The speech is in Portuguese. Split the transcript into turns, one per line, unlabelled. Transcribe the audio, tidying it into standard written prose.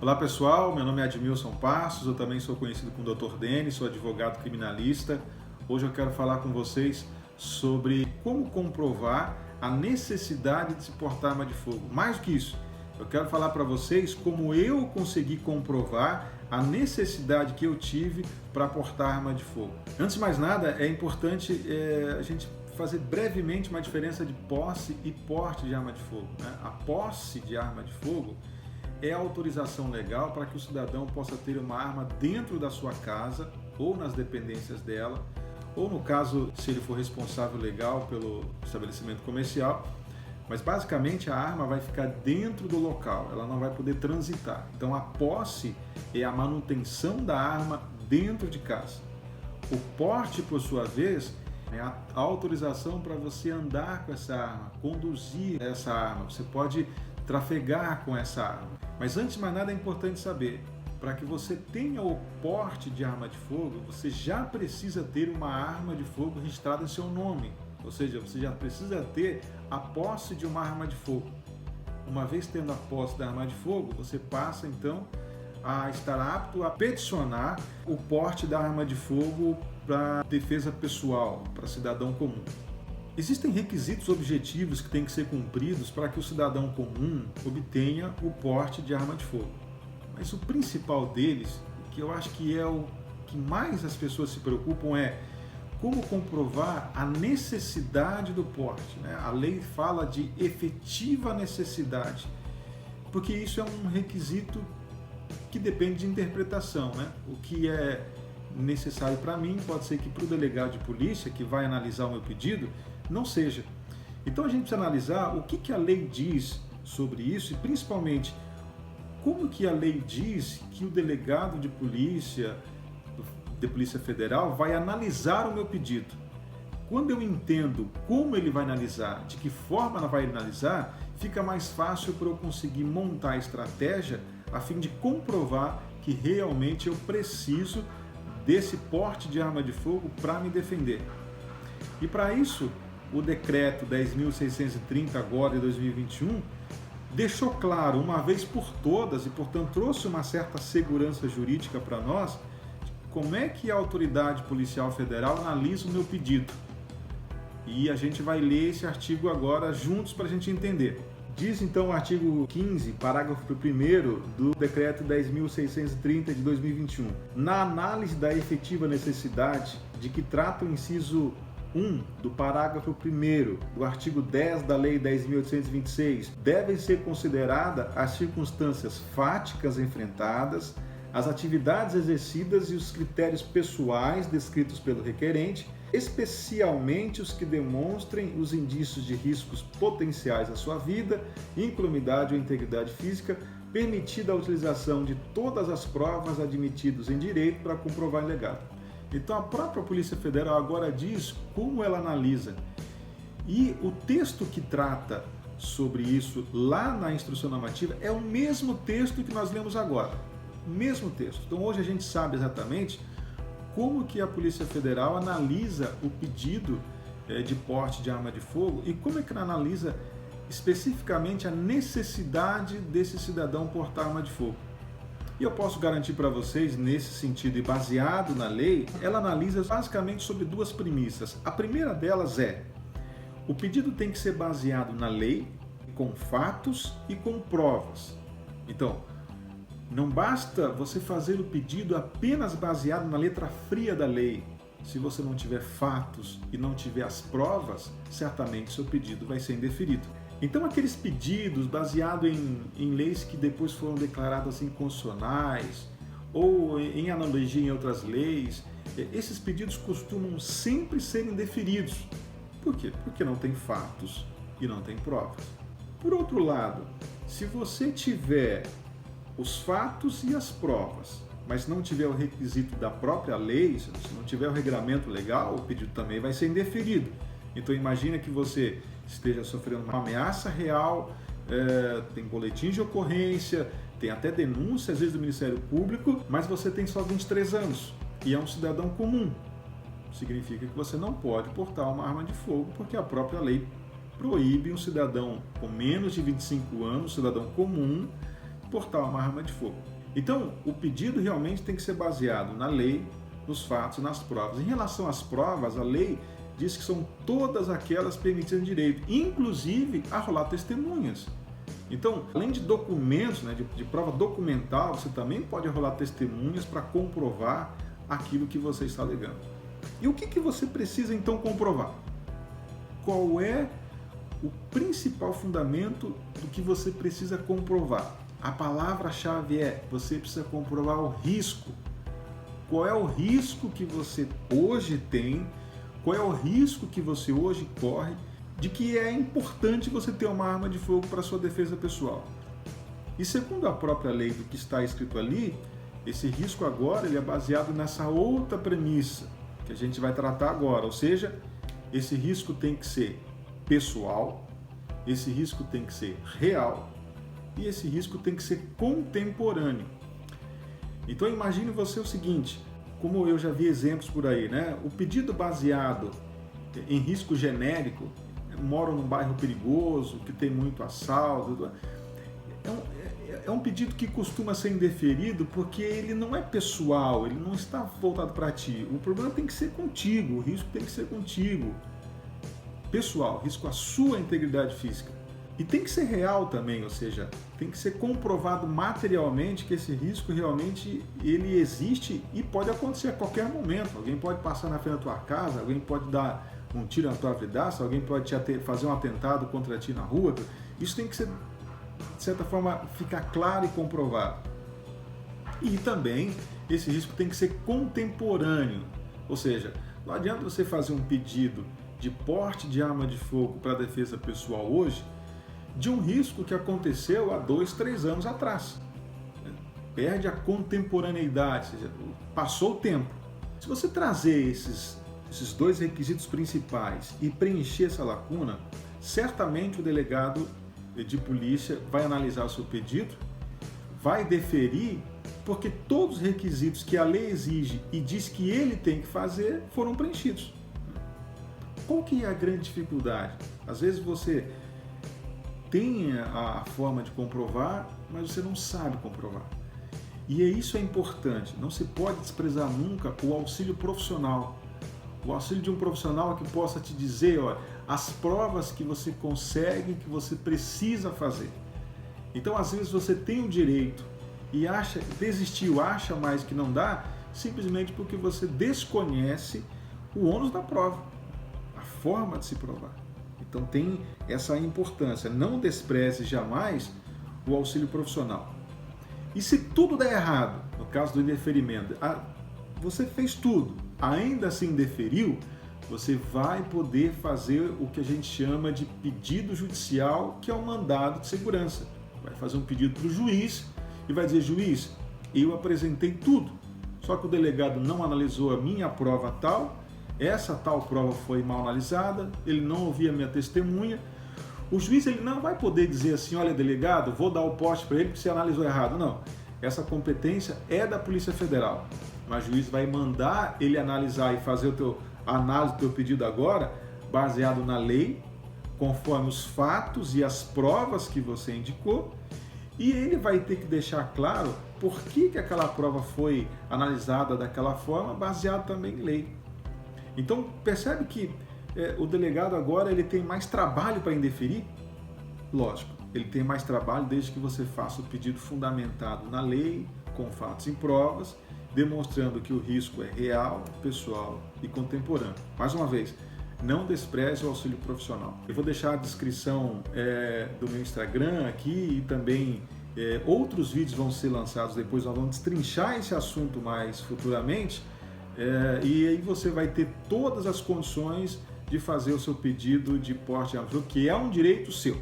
Olá pessoal, meu nome é Admilson Passos, eu também sou conhecido como Dr. Denis, sou advogado criminalista. Hoje eu quero falar com vocês sobre como comprovar a necessidade de se portar arma de fogo. Mais do que isso, eu quero falar para vocês como eu consegui comprovar a necessidade que eu tive para portar arma de fogo. Antes de mais nada, é importante a gente fazer brevemente uma diferença de posse e porte de arma de fogo, né? A posse de arma de fogo é a autorização legal para que o cidadão possa ter uma arma dentro da sua casa ou nas dependências dela, ou no caso, se ele for responsável legal pelo estabelecimento comercial, mas basicamente a arma vai ficar dentro do local, ela não vai poder transitar. Então a posse é a manutenção da arma dentro de casa. O porte, por sua vez, é a autorização para você andar com essa arma, conduzir essa arma, você pode trafegar com essa arma. Mas antes de mais nada é importante saber, para que você tenha o porte de arma de fogo, você já precisa ter uma arma de fogo registrada em seu nome. Ou seja, você já precisa ter a posse de uma arma de fogo. Uma vez tendo a posse da arma de fogo, você passa então a estar apto a peticionar o porte da arma de fogo para defesa pessoal, para cidadão comum. Existem requisitos objetivos que têm que ser cumpridos para que o cidadão comum obtenha o porte de arma de fogo. Mas o principal deles, que eu acho que é o que mais as pessoas se preocupam, é como comprovar a necessidade do porte, né? A lei fala de efetiva necessidade, porque isso é um requisito que depende de interpretação, né? O que é necessário para mim pode ser que para o delegado de polícia que vai analisar o meu pedido não seja. Então a gente precisa analisar o que a lei diz sobre isso e principalmente como que a lei diz que o delegado de polícia federal vai analisar o meu pedido. Quando eu entendo como ele vai analisar, de que forma ela vai analisar, fica mais fácil para eu conseguir montar a estratégia a fim de comprovar que realmente eu preciso desse porte de arma de fogo para me defender. E para isso, o decreto 10.630 agora de 2021 deixou claro uma vez por todas e portanto trouxe uma certa segurança jurídica para nós como é que a autoridade policial federal analisa o meu pedido. E a gente vai ler esse artigo agora juntos para a gente entender. Diz então o artigo 15, parágrafo 1º do decreto 10.630 de 2021. Na análise da efetiva necessidade de que trata o inciso 1 do parágrafo 1º do artigo 10 da Lei 10.826, devem ser consideradas as circunstâncias fáticas enfrentadas, as atividades exercidas e os critérios pessoais descritos pelo requerente, especialmente os que demonstrem os indícios de riscos potenciais à sua vida, incolumidade ou integridade física, permitida a utilização de todas as provas admitidas em direito para comprovar ilegado. Então a própria Polícia Federal agora diz como ela analisa. E o texto que trata sobre isso lá na instrução normativa é o mesmo texto que nós lemos agora. O mesmo texto. Então hoje a gente sabe exatamente como que a Polícia Federal analisa o pedido de porte de arma de fogo e como é que ela analisa especificamente a necessidade desse cidadão portar arma de fogo. E eu posso garantir para vocês, nesse sentido e baseado na lei, ela analisa basicamente sobre duas premissas. A primeira delas é, o pedido tem que ser baseado na lei, com fatos e com provas. Então, não basta você fazer o pedido apenas baseado na letra fria da lei. Se você não tiver fatos e não tiver as provas, certamente seu pedido vai ser indeferido. Então aqueles pedidos baseados em leis que depois foram declaradas inconstitucionais ou em analogia em outras leis, esses pedidos costumam sempre ser indeferidos. Por quê? Porque não tem fatos e não tem provas. Por outro lado, se você tiver os fatos e as provas, mas não tiver o requisito da própria lei, se não tiver o regramento legal, o pedido também vai ser indeferido. Então imagina que você esteja sofrendo uma ameaça real, tem boletim de ocorrência, tem até denúncia às vezes do Ministério Público, mas você tem só 23 anos e é um cidadão comum. Significa que você não pode portar uma arma de fogo porque a própria lei proíbe um cidadão com menos de 25 anos, cidadão comum, portar uma arma de fogo. Então, o pedido realmente tem que ser baseado na lei, nos fatos e nas provas. Em relação às provas, a lei diz que são todas aquelas permitidas em direito, inclusive arrolar testemunhas. Então, além de documentos, né, de prova documental, você também pode arrolar testemunhas para comprovar aquilo que você está alegando. E o que você precisa então comprovar? Qual é o principal fundamento do que você precisa comprovar? A palavra-chave é: você precisa comprovar o risco. Qual é o risco que você hoje tem? Qual é o risco que você hoje corre de que é importante você ter uma arma de fogo para sua defesa pessoal? E segundo a própria lei do que está escrito ali, esse risco agora ele é baseado nessa outra premissa que a gente vai tratar agora, ou seja, esse risco tem que ser pessoal, esse risco tem que ser real e esse risco tem que ser contemporâneo. Então imagine você o seguinte, como eu já vi exemplos por aí, né? O pedido baseado em risco genérico, moro num bairro perigoso, que tem muito assalto, é um pedido que costuma ser indeferido porque ele não é pessoal, ele não está voltado para ti. O problema tem que ser contigo, o risco tem que ser contigo. Pessoal, risco à sua integridade física. E tem que ser real também, ou seja, tem que ser comprovado materialmente que esse risco realmente ele existe e pode acontecer a qualquer momento. Alguém pode passar na frente da tua casa, alguém pode dar um tiro na tua vidraça, alguém pode fazer um atentado contra ti na rua. Isso tem que ser, de certa forma, ficar claro e comprovado. E também esse risco tem que ser contemporâneo, ou seja, não adianta você fazer um pedido de porte de arma de fogo para defesa pessoal hoje de um risco que aconteceu há 2, 3 anos atrás. Perde a contemporaneidade, ou seja, passou o tempo. Se você trazer esses 2 requisitos principais e preencher essa lacuna, certamente o delegado de polícia vai analisar o seu pedido, vai deferir, porque todos os requisitos que a lei exige e diz que ele tem que fazer foram preenchidos. Qual que é a grande dificuldade? Às vezes você tem a forma de comprovar, mas você não sabe comprovar. E isso é importante, não se pode desprezar nunca o auxílio profissional. O auxílio de um profissional que possa te dizer, olha, as provas que você consegue, que você precisa fazer. Então, às vezes você tem o direito e desistiu, acha mais que não dá, simplesmente porque você desconhece o ônus da prova, a forma de se provar. Então tem essa importância, não despreze jamais o auxílio profissional. E se tudo der errado, no caso do indeferimento, você fez tudo, ainda assim deferiu, você vai poder fazer o que a gente chama de pedido judicial, que é um mandado de segurança. Vai fazer um pedido para o juiz e vai dizer, juiz, eu apresentei tudo, só que o delegado não analisou a minha prova tal, essa tal prova foi mal analisada, ele não ouvia a minha testemunha. O juiz ele não vai poder dizer assim, olha delegado, vou dar o poste para ele porque você analisou errado. Não, essa competência é da Polícia Federal. Mas o juiz vai mandar ele analisar e fazer a análise do teu pedido agora, baseado na lei, conforme os fatos e as provas que você indicou, e ele vai ter que deixar claro por que aquela prova foi analisada daquela forma, baseado também em lei. Então, percebe que o delegado agora ele tem mais trabalho para indeferir? Lógico, ele tem mais trabalho desde que você faça o pedido fundamentado na lei, com fatos e provas, demonstrando que o risco é real, pessoal e contemporâneo. Mais uma vez, não despreze o auxílio profissional. Eu vou deixar a descrição do meu Instagram aqui e também outros vídeos vão ser lançados depois, nós vamos destrinchar esse assunto mais futuramente. E aí você vai ter todas as condições de fazer o seu pedido de porte de arma de fogo, que é um direito seu.